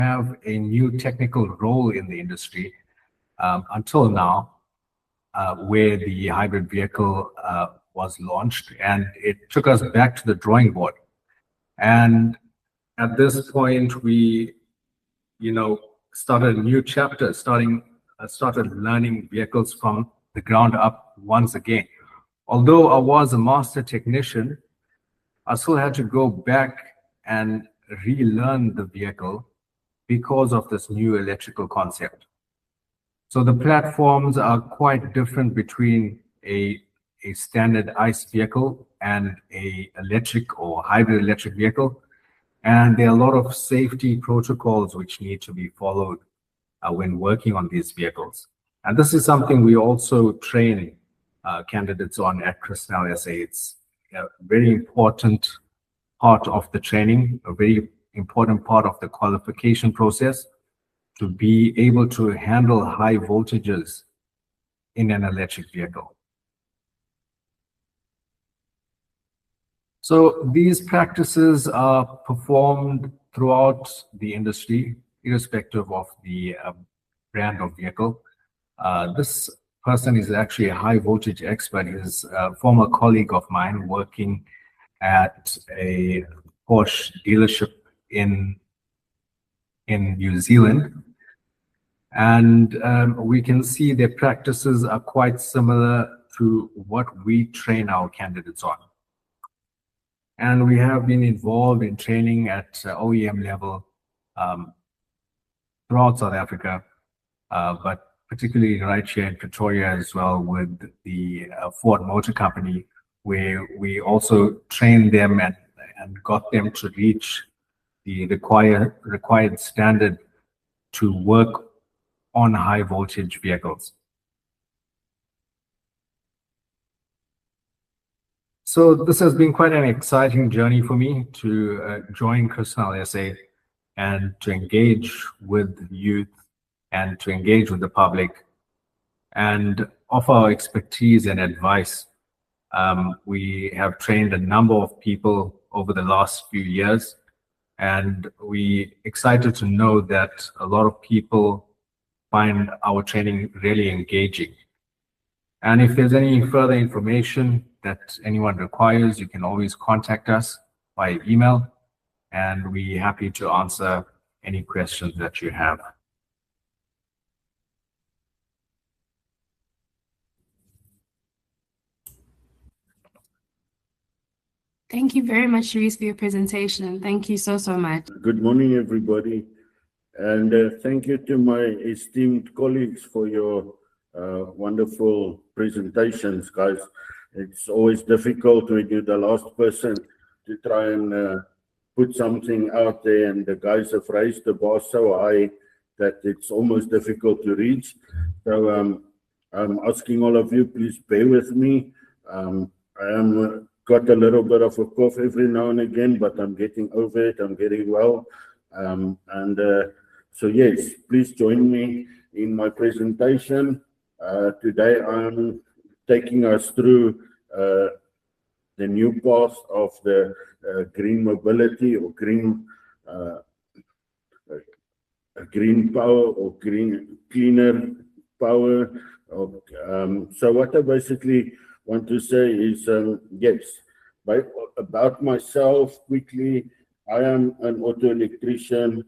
have a new technical role in the industry until now, where the hybrid vehicle was launched, and it took us back to the drawing board. And at this point, we, started a new chapter, started learning vehicles from the ground up once again. Although I was a master technician, I still had to go back and relearn the vehicle because of this new electrical concept. So the platforms are quite different between a standard ICE vehicle and a electric or hybrid electric vehicle. And there are a lot of safety protocols which need to be followed when working on these vehicles. And this is something we also train candidates on at ChrisnelSA. It's a very important part of the training, a very important part of the qualification process to be able to handle high voltages in an electric vehicle. So these practices are performed throughout the industry, irrespective of the brand of vehicle. This person is actually a high voltage expert. He's a former colleague of mine working at a Porsche dealership in New Zealand. And we can see their practices are quite similar to what we train our candidates on. And we have been involved in training at OEM level throughout South Africa, but particularly right here in Pretoria as well with the Ford Motor Company, where we also trained them and got them to reach the required standard to work on high voltage vehicles. So this has been quite an exciting journey for me to join ChrisnelSA and to engage with youth and to engage with the public and offer our expertise and advice. We have trained a number of people over the last few years, and we're excited to know that a lot of people find our training really engaging. And if there's any further information that anyone requires, you can always contact us by email, and we're happy to answer any questions that you have. Thank you very much, Dries, for your presentation. Thank you so much. Good morning, everybody. And thank you to my esteemed colleagues for your wonderful presentations, guys. It's always difficult when you're the last person to try and put something out there, and the guys have raised the bar so high that it's almost difficult to reach. So I'm asking all of you, please bear with me. I am got a little bit of a cough every now and again, but I'm getting over it. I'm getting well. So yes, please join me in my presentation. Today I'm taking us through the new path of the green mobility or green power or cleaner power. So what I basically want to say is, yes, about myself quickly, I am an auto electrician.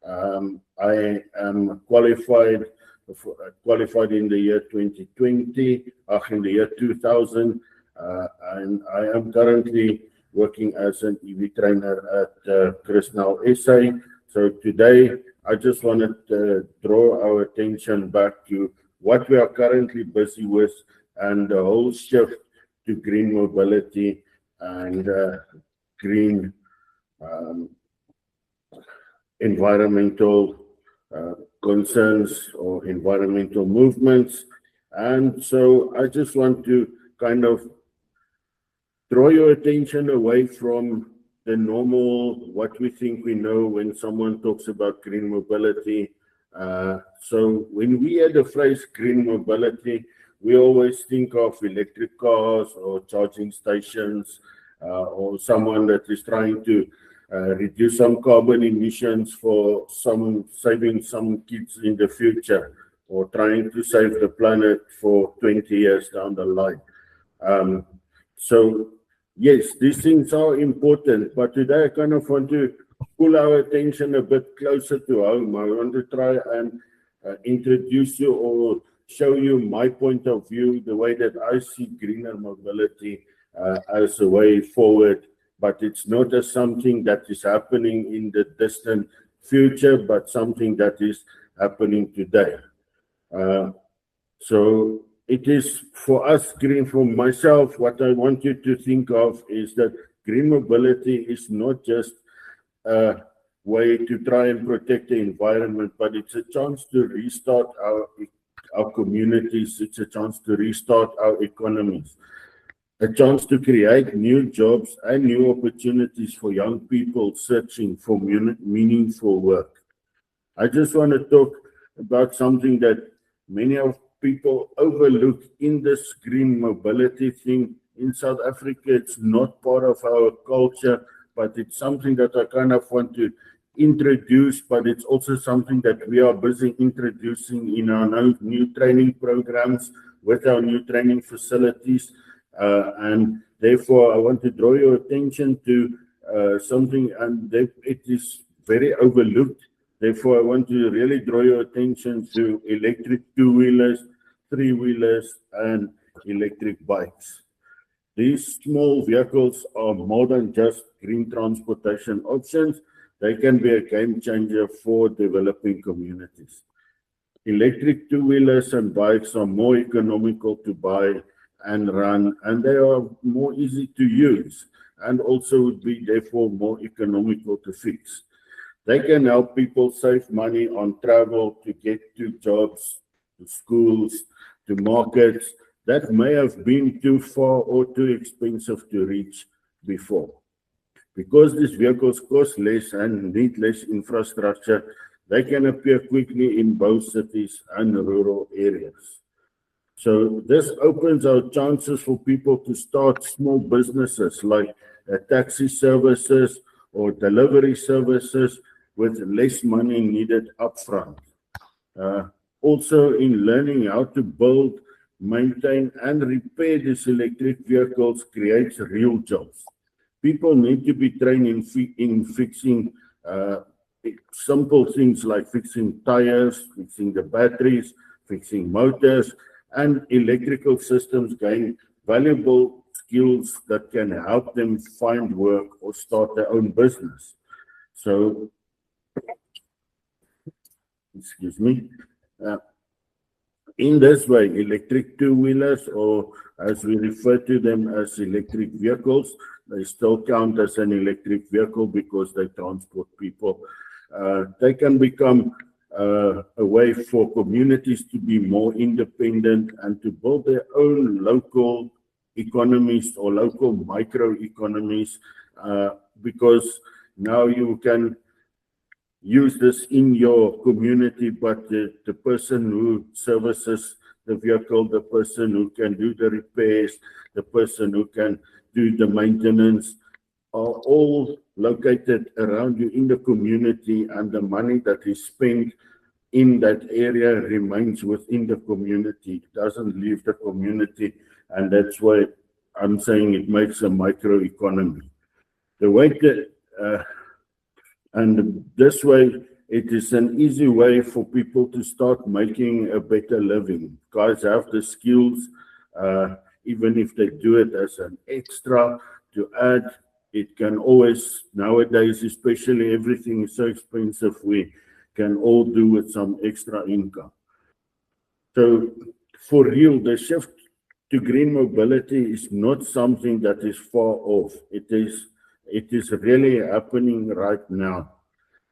I am qualified in the year 2020, in the year 2000, and I am currently working as an EV trainer at ChrisnelSA. So today, I just wanted to draw our attention back to what we are currently busy with and the whole shift to green mobility and green environmental concerns or environmental movements. And so I just want to kind of draw your attention away from the normal, what we think we know when someone talks about green mobility. So when we hear the phrase green mobility, we always think of electric cars or charging stations or someone that is trying to reduce some carbon emissions for saving some kids in the future, or trying to save the planet for 20 years down the line. So yes, these things are important, but today I kind of want to pull our attention a bit closer to home. I want to try and introduce you or show you my point of view, the way that I see greener mobility as a way forward, but it's not as something that is happening in the distant future, but something that is happening today. So it is for us, green, for myself, what I want you to think of is that green mobility is not just a way to try and protect the environment, but it's a chance to restart our communities. It's a chance to restart our economies, a chance to create new jobs and new opportunities for young people searching for meaningful work. I just want to talk about something that many of people overlook in this green mobility thing. In South Africa, it's not part of our culture, but it's something that I kind of want to introduce, but it's also something that we are busy introducing in our new training programs with our new training facilities. And therefore, I want to draw your attention to something, and it is very overlooked. Therefore, I want to really draw your attention to electric two-wheelers, three-wheelers, and electric bikes. These small vehicles are more than just green transportation options. They can be a game changer for developing communities. Electric two-wheelers and bikes are more economical to buy and run, and they are more easy to use, and also would be therefore more economical to fix. They can help people save money on travel to get to jobs, to schools, to markets that may have been too far or too expensive to reach before. Because these vehicles cost less and need less infrastructure, they can appear quickly in both cities and rural areas. So this opens our chances for people to start small businesses like taxi services or delivery services with less money needed upfront. Also, in learning how to build, maintain, and repair these electric vehicles creates real jobs. People need to be trained in fixing simple things like fixing tires, fixing the batteries, fixing motors, and electrical systems gain valuable skills that can help them find work or start their own business. So, excuse me. In this way, electric two-wheelers, or as we refer to them as electric vehicles, they still count as an electric vehicle because they transport people. They can become a way for communities to be more independent and to build their own local economies or local microeconomies, because now you can use this in your community, but the person who services the vehicle, the person who can do the repairs, the person who can do the maintenance are all located around you in the community, and the money that is spent in that area remains within the community. It doesn't leave the community, and that's why I'm saying it makes a microeconomy. The way that and this way, it is an easy way for people to start making a better living. Guys have the skills, even if they do it as an extra to add. It can always, nowadays, especially everything is so expensive, we can all do with some extra income. So for real, the shift to green mobility is not something that is far off. It is really happening right now.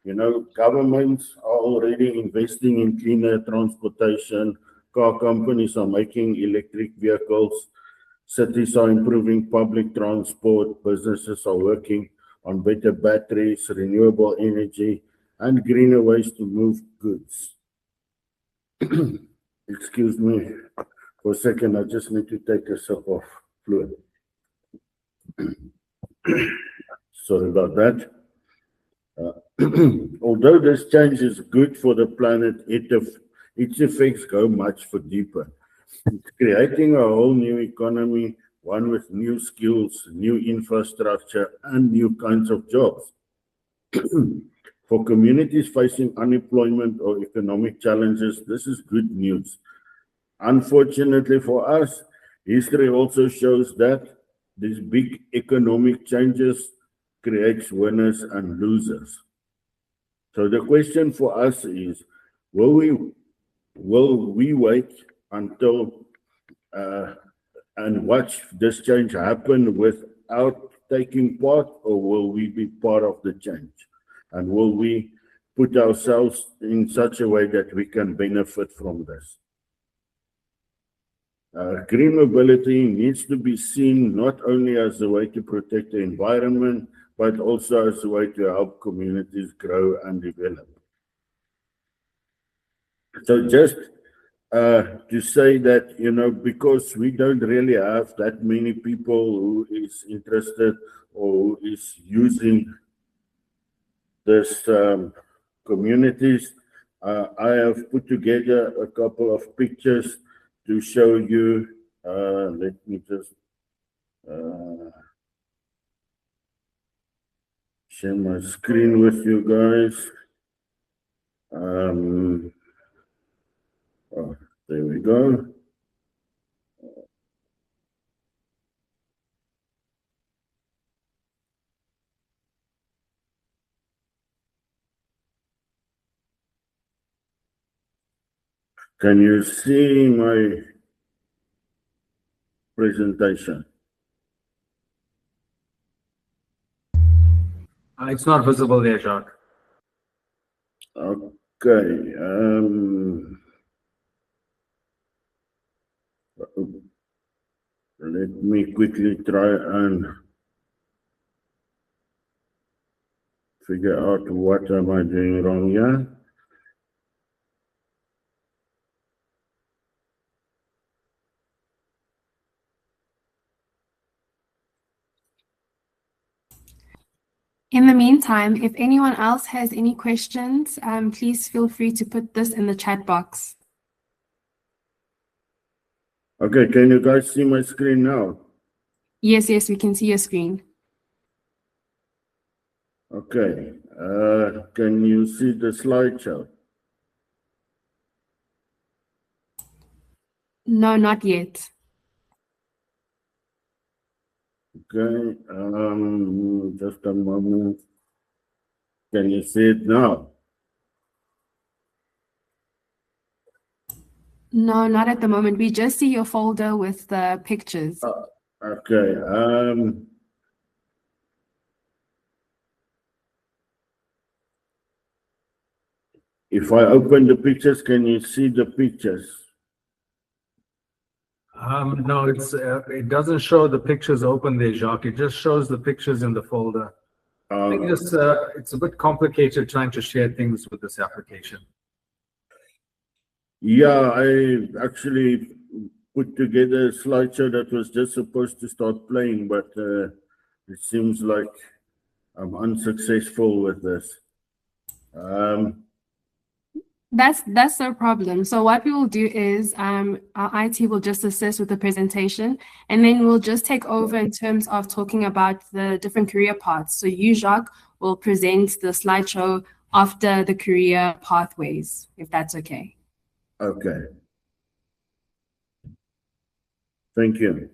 You know, governments are already investing in cleaner transportation. Car companies are making electric vehicles. Cities are improving public transport. Businesses are working on better batteries, renewable energy, and greener ways to move goods. Excuse me for a second. I just need to take a sip of fluid. Sorry about that. Although this change is good for the planet, its effects go much for deeper. It's creating a whole new economy, one with new skills, new infrastructure, and new kinds of jobs. For communities facing unemployment or economic challenges, this is good news. Unfortunately for us, history also shows that these big economic changes creates winners and losers. So the question for us is, will we wait until and watch this change happen without taking part, or will we be part of the change? And will we put ourselves in such a way that we can benefit from this? Green mobility needs to be seen not only as a way to protect the environment, but also as a way to help communities grow and develop. So just to say that, because we don't really have that many people who is interested or who is using this communities, I have put together a couple of pictures to show you. Let me just share my screen with you guys. Oh, there we go. Can you see my presentation? It's not visible there, Jacques. Okay. Let me quickly try and figure out what am I doing wrong here. In the meantime, if anyone else has any questions, please feel free to put this in the chat box. Okay, can you guys see my screen now? Yes, we can see your screen. Okay, can you see the slideshow? No, not yet. Okay, just a moment. Can you see it now? No, not at the moment. We just see your folder with the pictures. Okay, if I open the pictures, can you see the pictures? No, it doesn't show the pictures open there, Jacques. It just shows the pictures in the folder. I think it's a bit complicated trying to share things with this application. Yeah, I actually put together a slideshow that was just supposed to start playing, but it seems like I'm unsuccessful with this. That's no problem. So what we will do is our IT will just assist with the presentation, and then we'll just take over in terms of talking about the different career paths. So you, Jacques, will present the slideshow after the career pathways, if that's okay. Okay. Thank you.